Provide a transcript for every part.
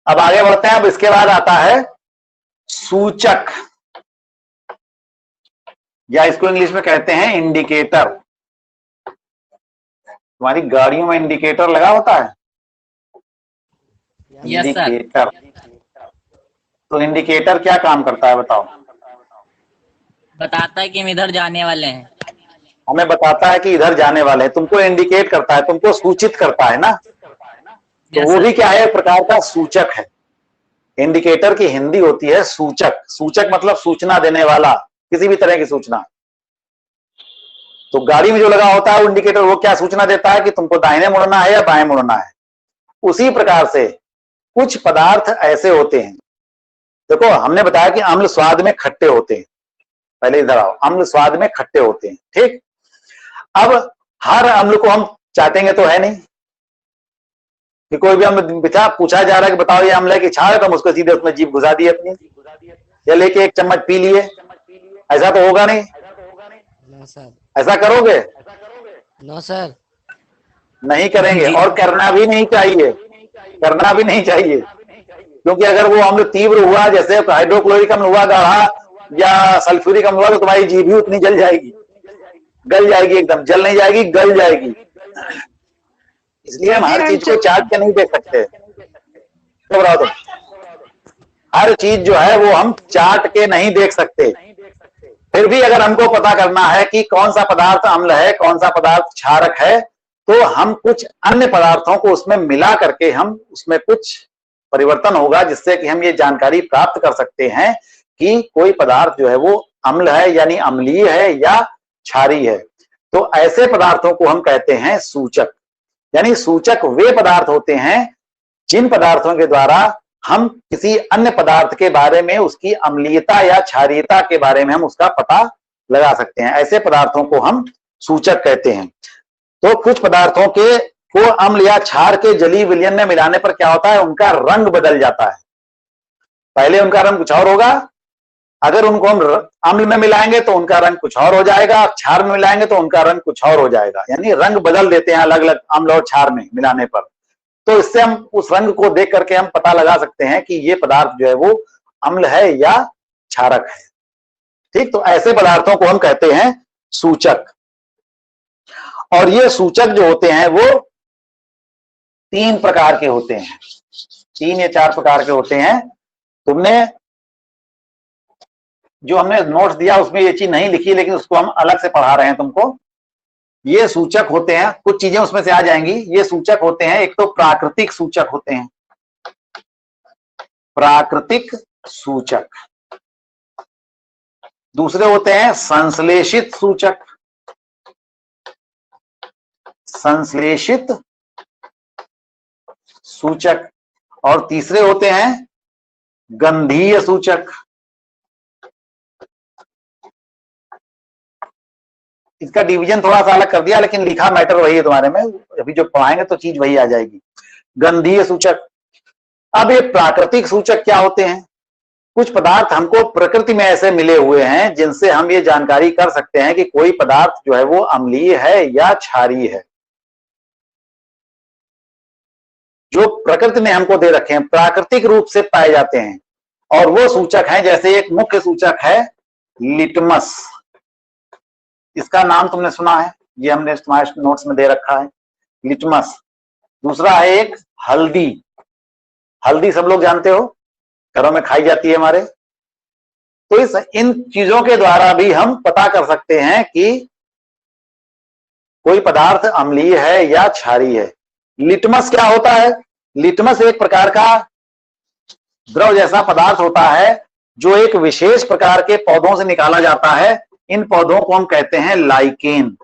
अब आगे बढ़ते हैं। अब इसके बाद आता है सूचक, या इसको इंग्लिश में कहते हैं इंडिकेटर। तुम्हारी गाड़ियों में इंडिकेटर लगा होता है? Yes sir. इंडिकेटर, तो इंडिकेटर क्या काम करता है बताओ? बताता है कि हम इधर जाने वाले हैं। हमें बताता है कि इधर जाने वाले हैं, तुमको इंडिकेट करता है, तुमको सूचित करता है ना। तो यस वो सर। भी क्या है, एक प्रकार का सूचक है। इंडिकेटर की हिंदी होती है सूचक। सूचक मतलब सूचना देने वाला, किसी भी तरह की सूचना। तो गाड़ी में जो लगा होता है वो इंडिकेटर, वो क्या सूचना देता है कि तुमको दाहिने मुड़ना है या बाएं मुड़ना है। उसी प्रकार से कुछ पदार्थ ऐसे होते हैं, देखो हमने बताया कि अम्ल स्वाद में खट्टे होते हैं। पहले इधर आओ, अम्ल स्वाद में खट्टे होते हैं, ठीक। अब हर अम्ल को हम चाटेंगे तो है नहीं कि कोई भी अम्ल पूछा जा रहा है कि बताओ ये अम्ल है कि क्षार है, तो हम उसको सीधे उसमें जीभ घुसा दिए अपनी, या लेके एक चम्मच पी लिए। ऐसा तो होगा नहीं। No sir. ऐसा करोगे? No sir. नहीं करेंगे, जी। और करना भी नहीं चाहिए, करना भी नहीं चाहिए। क्योंकि अगर वो अम्ल तीव्र हुआ, जैसे हाइड्रोक्लोरिक अम्ल हुआ गाढ़ा, या सल्फ्यूरिक अम्ल हुआ, तो तुम्हारी जीभ भी उतनी जल जाएगी, गल जाएगी, एकदम जल नहीं जाएगी, गल जाएगी। इसलिए हम हर चीज को चाट के नहीं देख सकते। तो बताओ तुम, हर चीज जो है वो हम चाट के नहीं देख सकते। फिर भी अगर हमको पता करना है कि कौन सा पदार्थ अम्ल है, कौन सा पदार्थ क्षारक है, तो हम कुछ अन्य पदार्थों को उसमें मिला करके हम उसमें कुछ परिवर्तन होगा, जिससे कि हम ये जानकारी प्राप्त कर सकते हैं कि कोई पदार्थ जो है वो अम्ल है यानी अम्लीय है या क्षारीय है। तो ऐसे पदार्थों को हम कहते हैं सूचक। यानी सूचक वे पदार्थ होते हैं जिन पदार्थों के द्वारा हम किसी अन्य पदार्थ के बारे में, उसकी अम्लीयता या क्षारीयता के बारे में हम उसका पता लगा सकते हैं। ऐसे पदार्थों को हम सूचक कहते हैं। तो कुछ पदार्थों के को अम्ल या क्षार के जलीय विलयन में मिलाने पर क्या होता है, उनका रंग बदल जाता है। पहले उनका रंग कुछ और होगा, अगर उनको हम अम्ल में मिलाएंगे तो उनका रंग कुछ और हो जाएगा, क्षार में मिलाएंगे तो उनका रंग कुछ और हो जाएगा। यानी रंग बदल देते हैं अलग अलग अम्ल और क्षार में मिलाने पर। तो इससे हम उस रंग को देख करके हम पता लगा सकते हैं कि ये पदार्थ जो है वो अम्ल है या क्षारक है, ठीक। तो ऐसे पदार्थों को हम कहते हैं सूचक। और ये सूचक जो होते हैं वो 3 प्रकार के होते हैं, 3 या 4 प्रकार के होते हैं। तुमने जो हमने नोट्स दिया उसमें ये चीज नहीं लिखी, लेकिन उसको हम अलग से पढ़ा रहे हैं तुमको। ये सूचक होते हैं, कुछ चीजें उसमें से आ जाएंगी। ये सूचक होते हैं, एक तो प्राकृतिक सूचक होते हैं, प्राकृतिक सूचक। दूसरे होते हैं संश्लेषित सूचक, संश्लेषित सूचक। और तीसरे होते हैं गंधीय सूचक। इसका डिवीजन थोड़ा सा अलग कर दिया, लेकिन लिखा मैटर वही है तुम्हारे में। अभी जो पढ़ाएंगे तो चीज वही आ जाएगी, गंधीय सूचक। अब ये प्राकृतिक सूचक क्या होते हैं? कुछ पदार्थ हमको प्रकृति में ऐसे मिले हुए हैं जिनसे हम ये जानकारी कर सकते हैं कि कोई पदार्थ जो है वो अम्लीय है या क्षारीय है। जो प्रकृति ने हमको दे रखे हैं, प्राकृतिक रूप से पाए जाते हैं। और वो सूचक हैं, जैसे एक मुख्य सूचक है लिटमस, इसका नाम तुमने सुना है, ये हमने तुम्हारे नोट्स में दे रखा है, लिटमस। दूसरा है एक हल्दी, हल्दी सब लोग जानते हो, घरों में खाई जाती है हमारे। तो इन चीजों के द्वारा भी हम पता कर सकते हैं कि कोई पदार्थ अम्लीय है या क्षारीय है। लिटमस क्या होता है? लिटमस एक प्रकार का द्रव जैसा पदार्थ होता है जो एक विशेष प्रकार के पौधों से निकाला जाता है। इन पौधों को हम कहते हैं लाइकेन,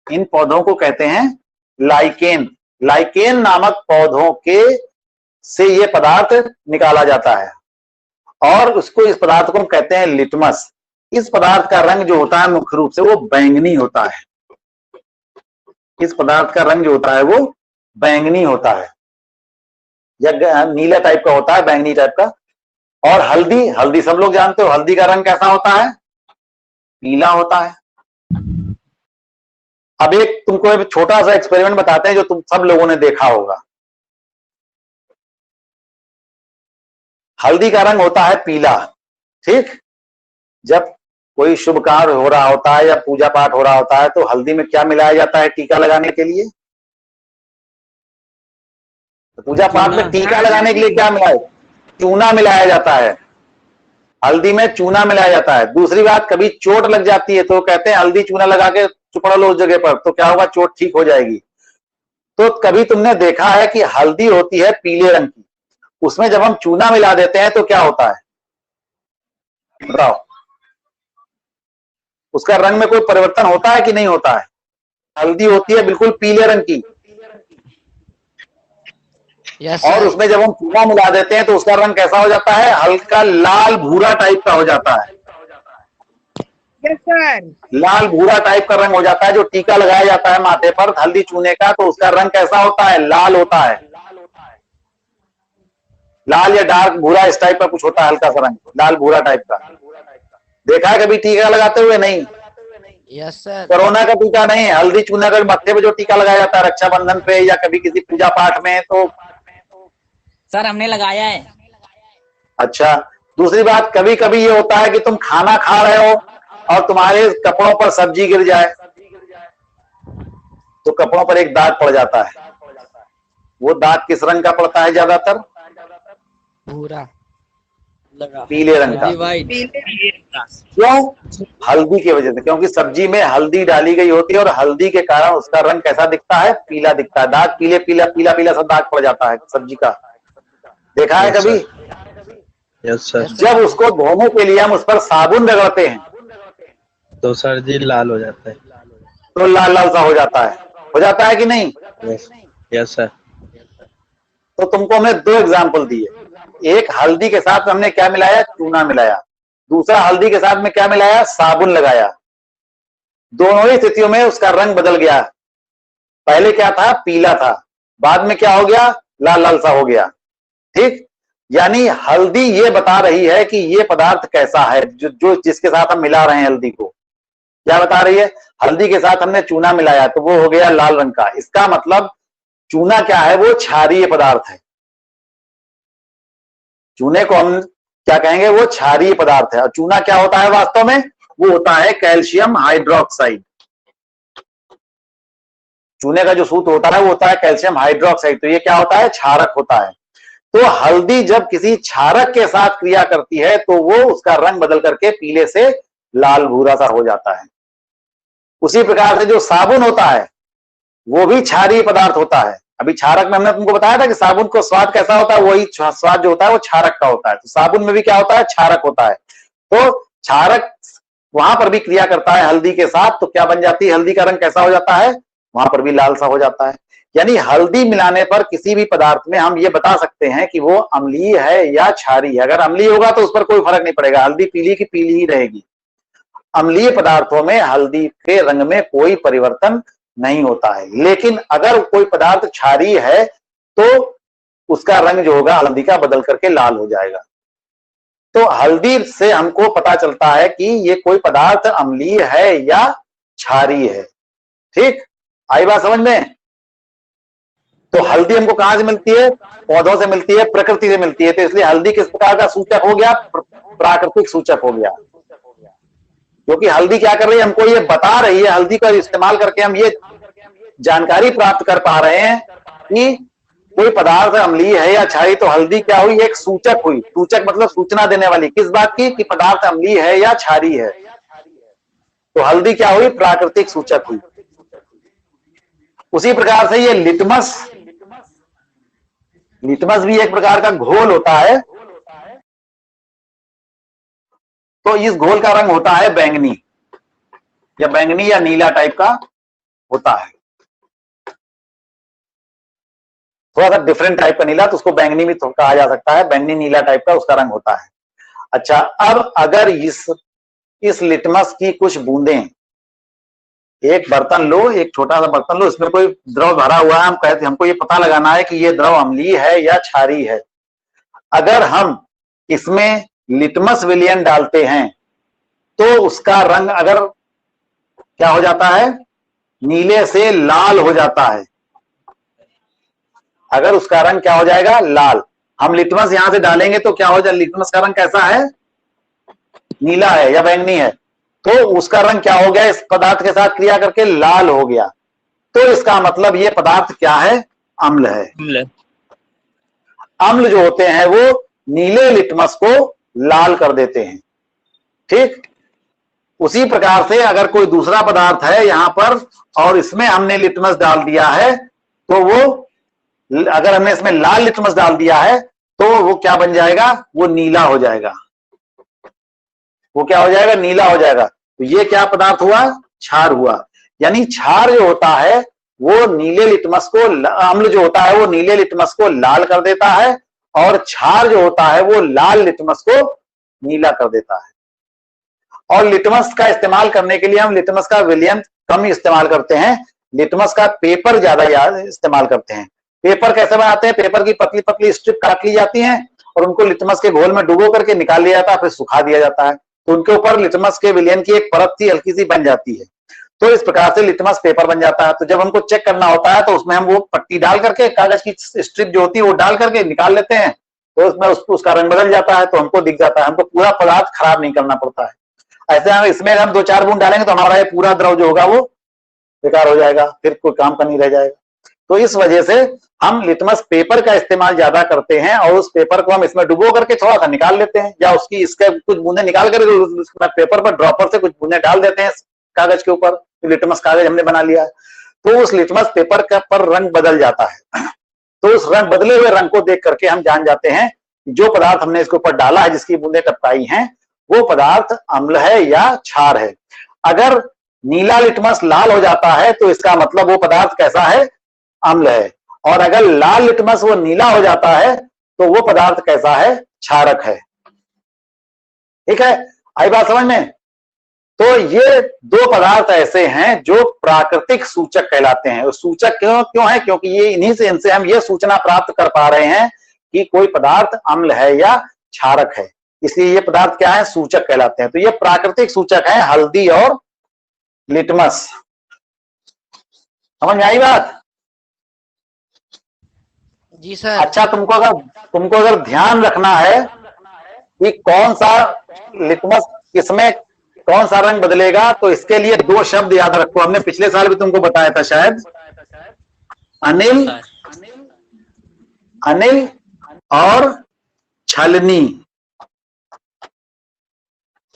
इन पौधों को कहते हैं लाइकेन। लाइकेन नामक पौधों के से ये पदार्थ निकाला जाता है, और उसको, इस पदार्थ को हम कहते हैं लिटमस। इस पदार्थ का रंग जो होता है मुख्य रूप से वो बैंगनी होता है। इस पदार्थ का रंग जो होता है वो बैंगनी होता है, या नीला टाइप का होता है, बैंगनी टाइप का। और हल्दी, हल्दी सब लोग जानते हो, हल्दी का रंग कैसा होता है? पीला होता है। अब एक तुमको एक छोटा सा एक्सपेरिमेंट बताते हैं जो तुम सब लोगों ने देखा होगा। हल्दी का रंग होता है पीला। ठीक, जब कोई शुभ कार्य हो रहा होता है या पूजा पाठ हो रहा होता है तो हल्दी में क्या मिलाया जाता है टीका लगाने के लिए? तो पूजा पाठ में टीका लगाने के लिए क्या मिलाया? चूना मिलाया जाता है। हल्दी में चूना मिलाया जाता है। दूसरी बात, कभी चोट लग जाती है तो कहते हैं हल्दी चूना लगा के चुपड़ लो उस जगह पर, तो क्या होगा? चोट ठीक हो जाएगी। तो कभी तुमने देखा है कि हल्दी होती है पीले रंग की, उसमें जब हम चूना मिला देते हैं तो क्या होता है? बताओ, उसका रंग में कोई परिवर्तन होता है कि नहीं होता है? हल्दी होती है बिल्कुल पीले रंग की, यस और सर। उसमें जब हम चूना मिला देते हैं तो उसका रंग कैसा हो जाता है? हल्का लाल भूरा टाइप का हो जाता है। Yes sir. लाल भूरा टाइप का रंग हो जाता है। जो टीका लगाया जाता है माथे पर हल्दी चूने का, तो उसका रंग कैसा होता है? लाल होता है। लाल या डार्क भूरा इस टाइप का कुछ होता है, हल्का सा रंग, लाल भूरा टाइप का। देखा है कभी टीका लगाते हुए? नहीं। Yes sir. कोरोना का टीका नहीं, हल्दी चूना का मत्थे पे जो टीका लगाया जाता है रक्षाबंधन पे या कभी किसी पूजा पाठ में, तो सर हमने लगाया है। अच्छा। दूसरी बात, कभी कभी ये होता है कि तुम खाना खा रहे हो और तुम्हारे कपड़ों पर सब्जी गिर जाए तो कपड़ों पर एक दाग पड़ जाता है। वो दाग किस रंग का पड़ता है? ज्यादातर भूरा। पीले रंग का। क्यों? हल्दी की वजह से, क्योंकि सब्जी में हल्दी डाली गई होती है और हल्दी के कारण उसका रंग कैसा दिखता है? पीला दिखता है। दाग पीले पीला पीला पीला सा दाग पड़ जाता है सब्जी का। देखा है कभी? Yes sir. जब उसको धोने के लिए हम उस पर साबुन रगड़ते हैं तो सर जी लाल हो जाता है। तो लाल लाल सा हो जाता है कि नहीं? Yes sir. तो तुमको हमने दो एग्जाम्पल दिए। एक, हल्दी के साथ हमने क्या मिलाया? चूना मिलाया। दूसरा, हल्दी के साथ में क्या मिलाया? साबुन लगाया। दोनों ही स्थितियों में उसका रंग बदल गया। पहले क्या था? पीला था, बाद में क्या हो गया? लाल लाल सा हो गया। ठीक, यानी हल्दी ये बता रही है कि ये पदार्थ कैसा है, जो जिसके साथ हम मिला रहे हैं हल्दी को। क्या बता रही है? हल्दी के साथ हमने चूना मिलाया तो वो हो गया लाल रंग का। इसका मतलब चूना क्या है? वो क्षारीय पदार्थ है। चूने को हम क्या कहेंगे? वो क्षारीय पदार्थ है। और चूना क्या होता है वास्तव में? वो होता है कैल्शियम हाइड्रोक्साइड। चूने का जो सूत्र होता है वो होता है कैल्शियम हाइड्रोक्साइड। तो ये क्या होता है? क्षारक होता है। तो हल्दी जब किसी क्षारक के साथ क्रिया करती है तो वो उसका रंग बदल करके पीले से लाल भूरा सा हो जाता है। उसी प्रकार से जो साबुन होता है वो भी क्षारीय पदार्थ होता है। अभी क्षारक में हमने तुमको बताया था कि साबुन को स्वाद कैसा होता है, वही स्वाद जो होता है वो क्षारक का होता है। तो साबुन में भी क्या होता है? क्षारक होता है। तो क्षारक वहां पर भी क्रिया करता है हल्दी के साथ, तो क्या बन जाती है? हल्दी का रंग कैसा हो जाता है? वहां पर भी लाल सा हो जाता है। यानी हल्दी मिलाने पर किसी भी पदार्थ में हम ये बता सकते हैं कि वो अम्लीय है या क्षारीय है। अगर अम्लीय होगा तो उस पर कोई फर्क नहीं पड़ेगा, हल्दी पीली की पीली ही रहेगी। अम्लीय पदार्थों में हल्दी के रंग में कोई परिवर्तन नहीं होता है। लेकिन अगर कोई पदार्थ क्षारीय है तो उसका रंग जो होगा हल्दी का बदल करके लाल हो जाएगा। तो हल्दी से हमको पता चलता है कि ये कोई पदार्थ अम्लीय है या क्षारीय है। ठीक, आई बात समझ में? तो हल्दी हमको कहां से मिलती है? पौधों से मिलती है, प्रकृति से मिलती है। तो इसलिए हल्दी किस प्रकार का सूचक हो गया? प्राकृतिक सूचक हो गया। क्योंकि हल्दी क्या कर रही है? हमको ये बता रही है, हल्दी का इस्तेमाल करके हम ये जानकारी प्राप्त कर पा रहे हैं कि कोई पदार्थ अम्लीय है या क्षारीय। तो हल्दी क्या हुई? एक सूचक हुई। सूचक मतलब सूचना देने वाली, किस बात की? कि पदार्थ अम्लीय है या क्षारीय है। तो हल्दी क्या हुई? प्राकृतिक सूचक हुई। उसी प्रकार से ये लिटमस भी एक प्रकार का घोल होता है। तो इस घोल का रंग होता है बैंगनी या नीला टाइप का होता है। थोड़ा सा डिफरेंट टाइप का नीला, तो उसको बैंगनी भी कहा जा सकता है। बैंगनी नीला टाइप का उसका रंग होता है। अच्छा, अब अगर इस लिटमस की कुछ बूंदें, एक बर्तन लो, एक छोटा सा बर्तन लो, इसमें कोई द्रव भरा हुआ है, हम कहते हमको ये पता लगाना है कि ये द्रव अम्लीय है या क्षारीय है। अगर हम इसमें लिटमस विलयन डालते हैं तो उसका रंग अगर क्या हो जाता है? नीले से लाल हो जाता है। अगर उसका रंग क्या हो जाएगा? लाल। हम लिटमस यहां से डालेंगे तो क्या हो जाए, लिटमस का रंग कैसा है, नीला है या बैंगनी है, तो उसका रंग क्या हो गया, इस पदार्थ के साथ क्रिया करके लाल हो गया। तो इसका मतलब ये पदार्थ क्या है, अम्ल है। अम्ल जो होते हैं वो नीले लिटमस को लाल कर देते हैं। ठीक, उसी प्रकार से अगर कोई दूसरा पदार्थ है यहां पर और इसमें हमने लिटमस डाल दिया है, तो वो, अगर हमने इसमें लाल लिटमस डाल दिया है तो वो क्या बन जाएगा, वो नीला हो जाएगा। वो क्या हो जाएगा, नीला हो जाएगा। तो ये क्या पदार्थ हुआ, क्षार हुआ। यानी क्षार जो होता है वो नीले लिटमस को, अम्ल जो होता है वो नीले लिटमस को लाल कर देता है, और क्षार जो होता है वो लाल लिटमस को नीला कर देता है। और लिटमस का इस्तेमाल करने के लिए हम लिटमस का विलयन कम ही इस्तेमाल करते हैं, लिटमस का पेपर ज्यादा इस्तेमाल करते हैं। पेपर कैसे बनाते हैं, पेपर की पतली पतली स्ट्रिप काट ली जाती हैं और उनको लिटमस के घोल में डुबो करके निकाल लिया जाता है, फिर सुखा दिया जाता है, तो उनके ऊपर लिटमस के विलयन की एक परत सी हल्की सी बन जाती है। तो इस प्रकार से लिटमस पेपर बन जाता है। तो जब हमको चेक करना होता है तो उसमें हम वो पट्टी डाल करके, कागज की स्ट्रिप जो होती है वो डाल करके निकाल लेते हैं, तो उसमें उसका रंग बदल जाता है, तो हमको दिख जाता है, हमको पूरा पदार्थ खराब नहीं करना पड़ता है। ऐसे हम इसमें हम 2-4 बूंद डालेंगे तो हमारा ये पूरा द्रव जो होगा वो बेकार हो जाएगा, फिर कोई काम का नहीं रह जाएगा। तो इस वजह से हम लिटमस पेपर का इस्तेमाल ज्यादा करते हैं, और उस पेपर को हम इसमें डुबो करके थोड़ा सा निकाल लेते हैं, या उसकी इसके कुछ बूंदे निकाल कर पेपर पर ड्रॉपर से कुछ बूंदे डाल देते हैं कागज के ऊपर, लिटमस कागज हमने बना लिया है, तो उस लिटमस पेपर का पर रंग बदल जाता है। तो उस रंग बदले हुए रंग को देख करके हम जान जाते हैं जो पदार्थ हमने इसके ऊपर डाला है, जिसकी बूंदे टपकाई हैं, वो पदार्थ अम्ल है या क्षार है। अगर नीला लिटमस लाल हो जाता है तो इसका मतलब वो पदार्थ कैसा है, अम्ल है, और अगर लाल लिटमस वो नीला हो जाता है तो वो पदार्थ कैसा है, क्षारक है। ठीक है, आई बात समझ में। तो ये 2 पदार्थ ऐसे हैं जो प्राकृतिक सूचक कहलाते हैं। सूचक क्यों है, क्योंकि ये इनसे हम ये सूचना प्राप्त कर पा रहे हैं कि कोई पदार्थ अम्ल है या क्षारक है, इसलिए ये पदार्थ क्या है, सूचक कहलाते हैं। तो ये प्राकृतिक सूचक है, हल्दी और लिटमस। समझ में आई बात? जी सर। अच्छा, तुमको अगर ध्यान रखना है कि कौन सा लिटमस किसमें कौन सा रंग बदलेगा, तो इसके लिए 2 शब्द याद रखो। हमने पिछले साल भी तुमको बताया था शायद, अनिल अनिल और छलनी।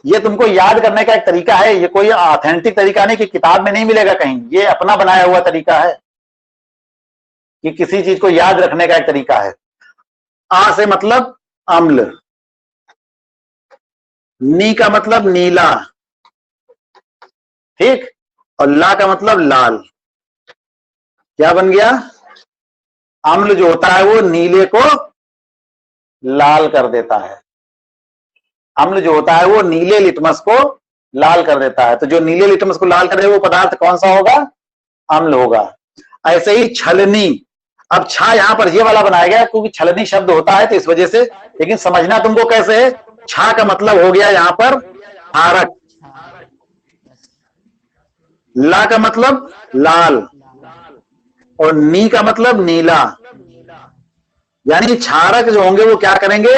ये तुमको याद करने का एक तरीका है, ये कोई ऑथेंटिक तरीका नहीं कि किताब में नहीं मिलेगा कहीं, ये अपना बनाया हुआ तरीका है कि किसी चीज को याद रखने का एक तरीका है। आ से मतलब अम्ल, नी का मतलब नीला, ठीक, और ला का मतलब लाल। क्या बन गया, अम्ल जो होता है वो नीले को लाल कर देता है। अम्ल जो होता है वो नीले लिटमस को लाल कर देता है। तो जो नीले लिटमस को लाल करे वो पदार्थ कौन सा होगा, अम्ल होगा। ऐसे ही छलनी, अब छा यहां पर ये वाला बनाया गया क्योंकि छलनी शब्द होता है तो इस वजह से, लेकिन समझना तुमको कैसे है, छा का मतलब हो गया यहां पर क्षारक, ला का मतलब लाल, और नी का मतलब नीला। यानी क्षारक जो होंगे वो क्या करेंगे,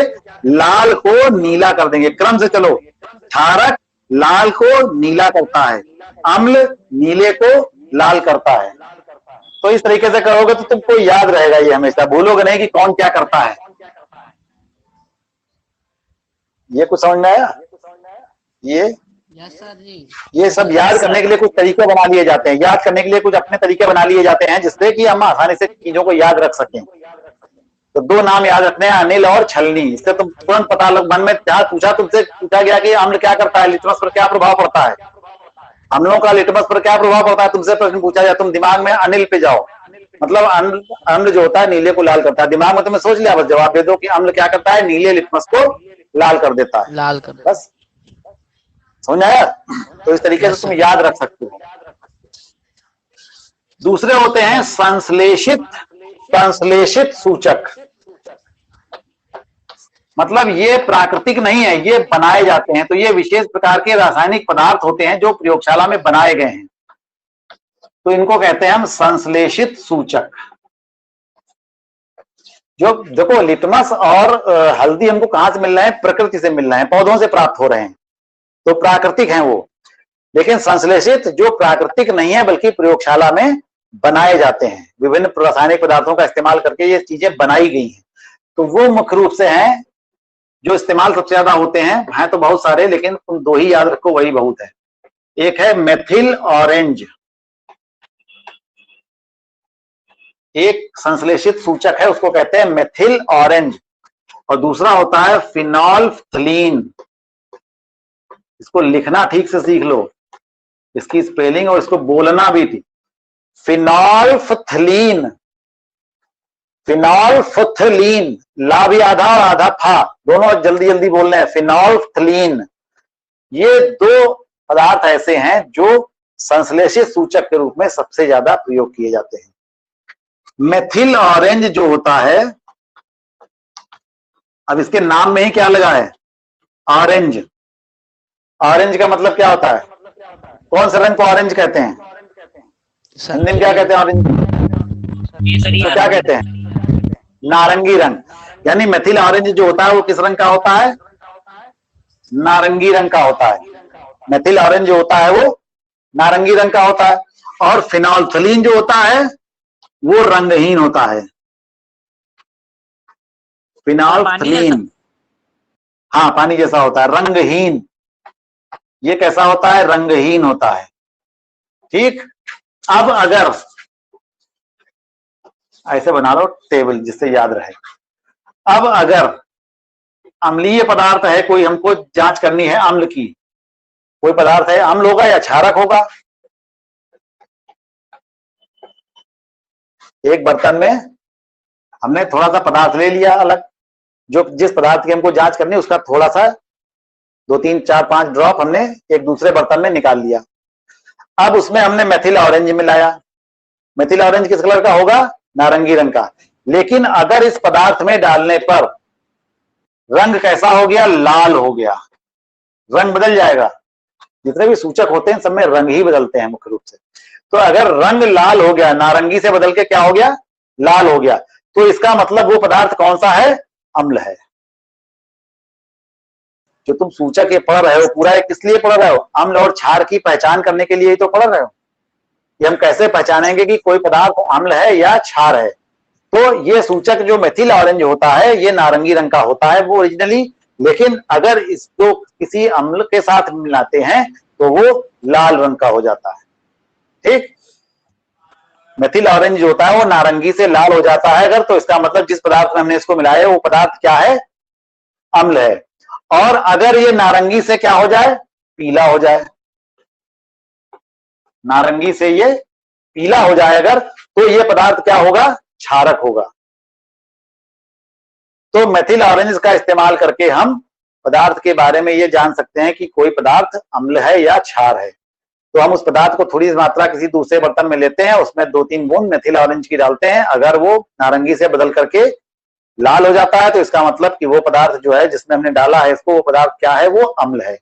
लाल को नीला कर देंगे। क्रम से चलो, क्षारक लाल को नीला करता है, अम्ल नीले को लाल करता है। तो इस तरीके से करोगे तो तुमको याद रहेगा, ये हमेशा भूलोगे नहीं कि कौन क्या करता है। ये कुछ समझ में आया? यस सर जी। ये सब याद करने के लिए कुछ तरीके बना लिए जाते हैं, याद करने के लिए कुछ अपने तरीके बना लिए जाते हैं जिससे कि हम आसानी से चीजों को याद रख सकें। तो 2 नाम याद रखने हैं, अनिल और छलनी। इससे तुम तुरंत पता लग, मन में क्या तुमसे पूछा गया कि अम्ल क्या करता है, लिटमस पर क्या प्रभाव पड़ता है, अम्लों का लिटमस पर क्या प्रभाव पड़ता है, तुमसे प्रश्न पूछा जाए, तुम दिमाग में अनिल पे जाओ, मतलब अम्ल जो होता है नीले को लाल करता है। दिमाग में तुमने सोच लिया, बस जवाब दे दो कि अम्ल क्या करता है, नीले लिटमस को लाल कर देता है, लाल कर, बस। समझ आया? तो इस तरीके से तुम याद रख सकते हो। दूसरे होते हैं संश्लेषित सूचक, मतलब ये प्राकृतिक नहीं है, ये बनाए जाते हैं। तो ये विशेष प्रकार के रासायनिक पदार्थ होते हैं जो प्रयोगशाला में बनाए गए हैं, तो इनको कहते हैं हम संश्लेषित सूचक। जो देखो लिटमस और हल्दी हमको कहां से मिल रहे हैं? प्रकृति से मिल रहे हैं, पौधों से प्राप्त हो रहे हैं, तो प्राकृतिक हैं वो। लेकिन संश्लेषित जो प्राकृतिक नहीं है बल्कि प्रयोगशाला में बनाए जाते हैं, विभिन्न रासायनिक पदार्थों का इस्तेमाल करके ये चीजें बनाई गई हैं, तो वो मुख्य रूप से हैं जो इस्तेमाल सबसे ज्यादा होते हैं तो बहुत सारे, लेकिन तुम दो ही याद रखो, वही बहुत है। एक है मेथिल ऑरेंज, एक संश्लेषित सूचक है, उसको कहते हैं मेथिल ऑरेंज, और दूसरा होता है फिनोल्फ्थलीन। इसको लिखना ठीक से सीख लो, इसकी स्पेलिंग और इसको बोलना भी थी। फिनोल्फ्थलीन, फिनोल्फ्थलीन, ला भी आधा और आधा था, दोनों जल्दी जल्दी बोल रहे हैं। फिनोल्फ्थलीन, ये दो पदार्थ ऐसे हैं जो संश्लेषित सूचक के रूप में सबसे ज्यादा प्रयोग किए जाते हैं। मेथिल ऑरेंज जो होता है, अब इसके नाम में ही क्या लगा है? ऑरेंज। ऑरेंज का मतलब क्या होता है? कौन से रंग को ऑरेंज कहते हैं? हिंदी में क्या कहते हैं ऑरेंज? तो क्या कहते हैं? नारंगी रंग। यानी मेथिल ऑरेंज जो होता है वो किस रंग का होता है? नारंगी रंग का होता है। मेथिल ऑरेंज जो होता है वो नारंगी रंग का होता है, और फिनोल्फ्थलीन जो होता है वो रंगहीन होता है। फिनोल्फ्थलीन, हाँ पानी जैसा होता है, रंगहीन। ये कैसा होता है? रंगहीन होता है। ठीक, अब अगर ऐसे बना लो टेबल जिससे याद रहे। अब अगर अम्लीय पदार्थ है कोई, हमको जांच करनी है अम्ल की, कोई पदार्थ है, अम्ल होगा या क्षारक होगा? एक बर्तन में हमने थोड़ा सा पदार्थ ले लिया अलग, जो जिस पदार्थ की हमको जांच करनी है उसका थोड़ा सा 2, 3, 4, 5 ड्रॉप हमने एक दूसरे बर्तन में निकाल लिया। अब उसमें हमने मेथिल ऑरेंज मिलाया। मेथिल ऑरेंज किस कलर का होगा? नारंगी रंग का। लेकिन अगर इस पदार्थ में डालने पर रंग कैसा हो गया? लाल हो गया, रंग बदल जाएगा। जितने भी सूचक होते हैं सब में रंग ही बदलते हैं मुख्य रूप से। तो अगर रंग लाल हो गया, नारंगी से बदल के क्या हो गया? लाल हो गया, तो इसका मतलब वो पदार्थ कौन सा है? अम्ल है। जो तुम सूचक ये पढ़ रहे हो पूरा किस लिए पढ़ रहे हो? अम्ल और क्षार की पहचान करने के लिए ही तो पढ़ रहे हो। कि हम कैसे पहचानेंगे कि कोई पदार्थ अम्ल है या क्षार है। तो ये सूचक जो मेथिल ऑरेंज होता है ये नारंगी रंग का होता है वो ओरिजिनली, लेकिन अगर इसको किसी अम्ल के साथ मिलाते हैं तो वो लाल रंग का हो जाता है। ठीक, मेथिल ऑरेंज जो होता है वो नारंगी से लाल हो जाता है अगर, तो इसका मतलब जिस पदार्थ में हमने इसको मिलाया है वो पदार्थ क्या है? अम्ल है। और अगर ये नारंगी से क्या हो जाए? पीला हो जाए, नारंगी से ये पीला हो जाए अगर, तो ये पदार्थ क्या होगा? क्षारक होगा। तो मेथिल ऑरेंज का इस्तेमाल करके हम पदार्थ के बारे में ये जान सकते हैं कि कोई पदार्थ अम्ल है या क्षार है। तो हम उस पदार्थ को थोड़ी मात्रा किसी दूसरे बर्तन में लेते हैं, उसमें 2-3 बूंद मेथिल ऑरेंज की डालते हैं। अगर वो नारंगी से बदल करके लाल हो जाता है तो इसका मतलब कि वो पदार्थ जो है जिसमें हमने डाला है इसको, वो पदार्थ क्या है? वो अम्ल है।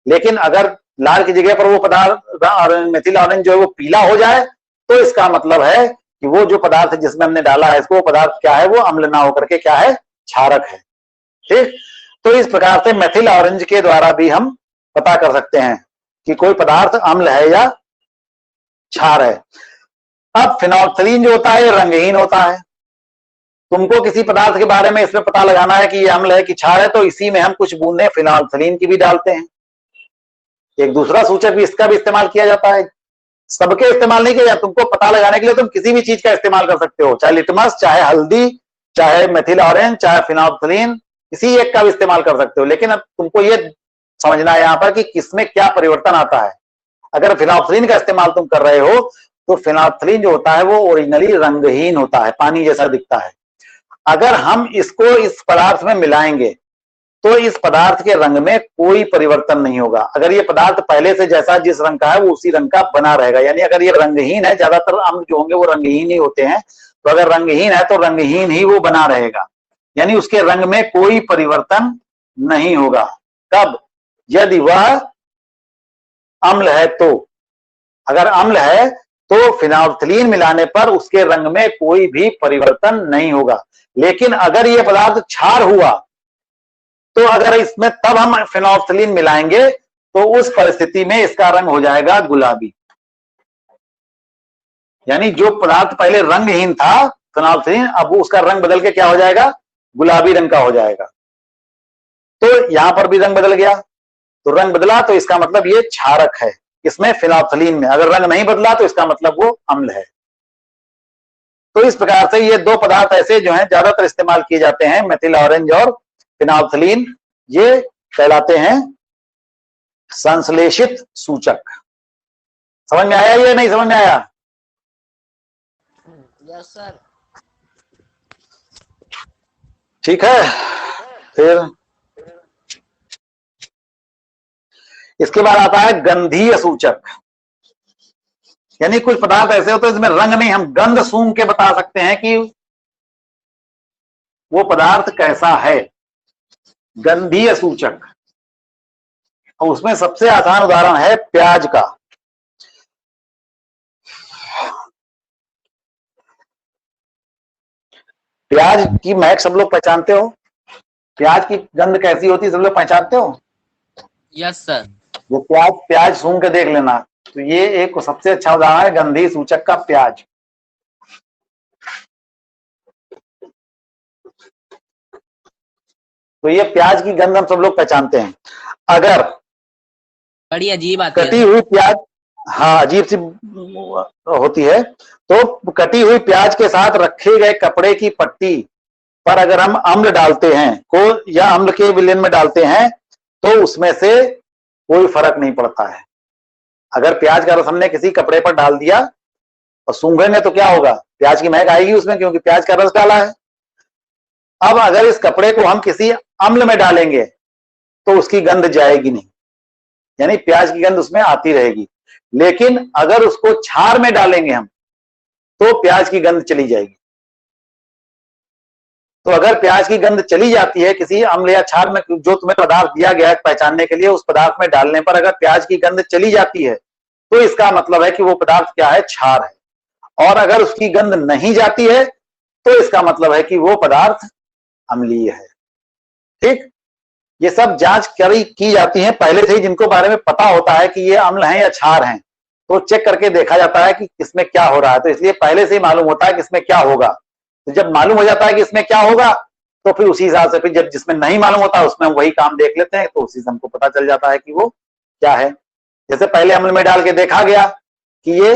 लेकिन अगर लाल की जगह पर वो पदार्थ मेथिल ऑरेंज जो है वो पीला हो जाए तो इसका मतलब है कि वो जो पदार्थ जिसमें हमने डाला है इसको, वो पदार्थ क्या है? वो अम्ल ना होकर के क्या है? क्षारक है। ठीक, तो इस प्रकार से मेथिल ऑरेंज के द्वारा भी हम पता कर सकते हैं कि कोई पदार्थ अम्ल है या क्षार है। अब फिनोल्फ्थलीन जो होता है ये रंगहीन होता है। तुमको किसी पदार्थ के बारे में इसमें पता लगाना है कि ये अम्ल है कि क्षार है, तो इसी में हम कुछ बूंदें फिनोल्फ्थलीन की भी डालते हैं। एक दूसरा सूचक भी इसका भी इस्तेमाल किया जाता है, सबके इस्तेमाल नहीं किया जाता। तुमको पता लगाने के लिए तुम किसी भी चीज का इस्तेमाल कर सकते हो, चाहे लिटमस, चाहे हल्दी, चाहे मेथिल ऑरेंज, चाहे फिनोल्फ्थलीन, किसी एक का भी इस्तेमाल कर सकते हो। लेकिन अब तुमको ये समझना है यहाँ पर कि किसमें क्या परिवर्तन आता है। अगर फिनोल्फ्थलीन का इस्तेमाल तुम कर रहे हो तो फिनोल्फ्थलीन जो होता है वो ओरिजिनली रंगहीन होता है, पानी जैसा दिखता है। अगर हम इसको इस पदार्थ में मिलाएंगे तो इस पदार्थ के रंग में कोई परिवर्तन नहीं होगा। अगर ये पदार्थ पहले से जैसा जिस रंग का है वो उसी रंग का बना रहेगा। यानी अगर ये रंगहीन है, ज्यादातर अम्ल जो होंगे वो रंगहीन ही होते हैं, तो अगर रंगहीन है तो रंगहीन ही वो बना रहेगा, यानी उसके रंग में कोई परिवर्तन नहीं होगा। कब? यदि वह अम्ल है तो। अगर अम्ल है तो फिनोल्फ्थलीन मिलाने पर उसके रंग में कोई भी परिवर्तन नहीं होगा। लेकिन अगर ये पदार्थ क्षार हुआ तो अगर इसमें तब हम फेनोल्फथलीन मिलाएंगे तो उस परिस्थिति में इसका रंग हो जाएगा गुलाबी। यानी जो पदार्थ पहले रंगहीन था फेनोल्फथलीन, अब उसका रंग बदल के क्या हो जाएगा, गुलाबी रंग का हो जाएगा। तो यहां पर भी रंग बदल गया, तो रंग बदला तो इसका मतलब ये क्षारक है इसमें फेनोल्फथलीन में। अगर रंग नहीं बदला तो इसका मतलब वो अम्ल है। तो इस प्रकार से ये दो पदार्थ ऐसे जो हैं ज्यादातर इस्तेमाल किए जाते हैं, मेथिल ऑरेंज और फेनोल्फथलीन, ये कहलाते हैं संश्लेषित सूचक। समझ में आया ये नहीं समझ में आया? Yes sir. ठीक है। फिर इसके बाद आता है गंधीय सूचक। यानी कुछ पदार्थ ऐसे होते हैं जिसमें रंग नहीं, हम गंध सूंघ के बता सकते हैं कि वो पदार्थ कैसा है, गंधीय सूचक। और उसमें सबसे आसान उदाहरण है प्याज का। प्याज की महक सब लोग पहचानते हो? प्याज की गंध कैसी होती है सब लोग पहचानते हो? Yes sir. वो प्याज सूंघ के देख लेना। तो ये एक सबसे अच्छा उदाहरण है गंधीय सूचक का, प्याज। तो ये प्याज की गंध हम सब लोग पहचानते हैं। अगर बड़ी अजीब आती है कटी सर। हुई प्याज, हाँ अजीब सी होती है, तो कटी हुई प्याज के साथ रखे गए कपड़े की पट्टी पर अगर हम अम्ल डालते हैं को या अम्ल के विलयन में डालते हैं तो उसमें से कोई फर्क नहीं पड़ता है। अगर प्याज का रस हमने किसी कपड़े पर डाल दिया और सूंघेंगे तो क्या होगा, प्याज की महक आएगी उसमें, क्योंकि प्याज का रस डाला है। अब अगर इस कपड़े को हम किसी अम्ल में डालेंगे तो उसकी गंध जाएगी नहीं, यानी प्याज की गंध उसमें आती रहेगी। लेकिन अगर उसको क्षार में डालेंगे हम तो प्याज की गंध चली जाएगी। तो अगर प्याज की गंध चली जाती है किसी अम्ल या क्षार में, जो तुम्हें पदार्थ दिया गया है पहचानने के लिए, उस पदार्थ में डालने पर अगर प्याज की गंध चली जाती है तो इसका मतलब है कि वो पदार्थ क्या है, क्षार है। और अगर उसकी गंध नहीं जाती है तो इसका मतलब है कि वो पदार्थ अम्लीय है। ठीक, ये सब जांच की जाती है पहले से ही। जिनको बारे में पता होता है कि ये अम्ल हैं या क्षार हैं तो चेक करके देखा जाता है कि किसमें क्या हो रहा है। तो इसलिए पहले से ही मालूम होता है कि इसमें क्या होगा। तो जब मालूम हो जाता है कि इसमें क्या होगा तो फिर उसी हिसाब से, फिर जब जिसमें नहीं मालूम होता उसमें हम वही काम देख लेते हैं, तो उसी से हमको पता चल जाता है कि वो क्या है। जैसे पहले अम्ल में डाल के देखा गया कि ये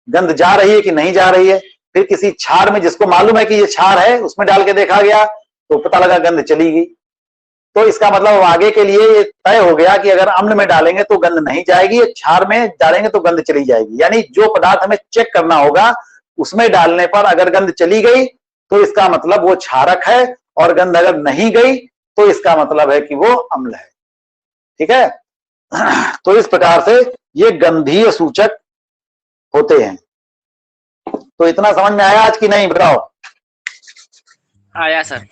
गंध जा रही है कि नहीं जा रही है, फिर किसी क्षार में जिसको मालूम है कि ये क्षार है उसमें डाल के देखा गया तो पता लगा गंध चली गई। तो इसका मतलब आगे के लिए ये तय हो गया कि अगर अम्ल में डालेंगे तो गंध नहीं जाएगी, क्षार में डालेंगे तो गंध चली जाएगी। यानी जो पदार्थ हमें चेक करना होगा उसमें डालने पर अगर गंध चली गई तो इसका मतलब वो क्षारक है, और गंध अगर नहीं गई तो इसका मतलब है कि वो अम्ल है। ठीक है। तो इस प्रकार से ये गंधीय सूचक होते हैं। तो इतना समझ में आया आज की नहीं, बताओ? आया सर।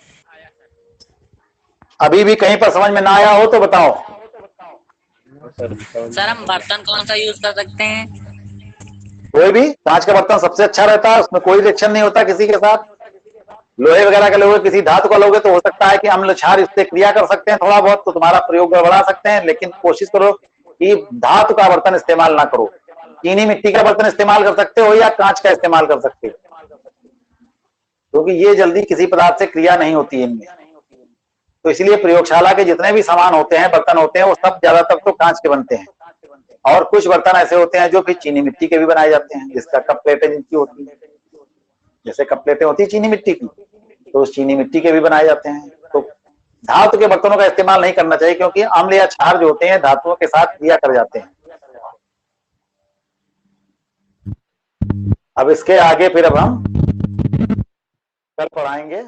अभी भी कहीं पर समझ में ना आया हो तो बताओ। सर हम बर्तन कौन सा यूज कर सकते हैं? कोई भी, कांच का बर्तन सबसे अच्छा रहता है, उसमें कोई रिएक्शन नहीं होता किसी के साथ। लोहे वगैरह का लोगे, किसी धातु का लोगे तो हो सकता है कि अम्ल क्षार इससे क्रिया कर सकते हैं थोड़ा बहुत, तो तुम्हारा प्रयोग गड़बड़ा सकते हैं। लेकिन कोशिश करो कि धातु का बर्तन इस्तेमाल ना करो। चीनी मिट्टी का बर्तन इस्तेमाल कर सकते हो या कांच का इस्तेमाल कर सकते हो, क्योंकि ये जल्दी किसी पदार्थ से क्रिया नहीं होती है इनमें। तो इसलिए प्रयोगशाला के जितने भी सामान होते हैं, बर्तन होते हैं, वो सब ज्यादातर तो कांच के बनते हैं। और कुछ बर्तन ऐसे होते हैं जो फिर चीनी मिट्टी के भी बनाए जाते हैं, जिसका कप प्लेटें जिनकी होती है, जैसे कप प्लेटें होती है चीनी मिट्टी की, तो उस चीनी मिट्टी के भी बनाए जाते हैं। तो धातु के बर्तनों का इस्तेमाल नहीं करना चाहिए, क्योंकि अम्ल या क्षार जो होते हैं धातुओं के साथ क्रिया कर जाते हैं। अब इसके आगे फिर अब हम कल पढ़ाएंगे।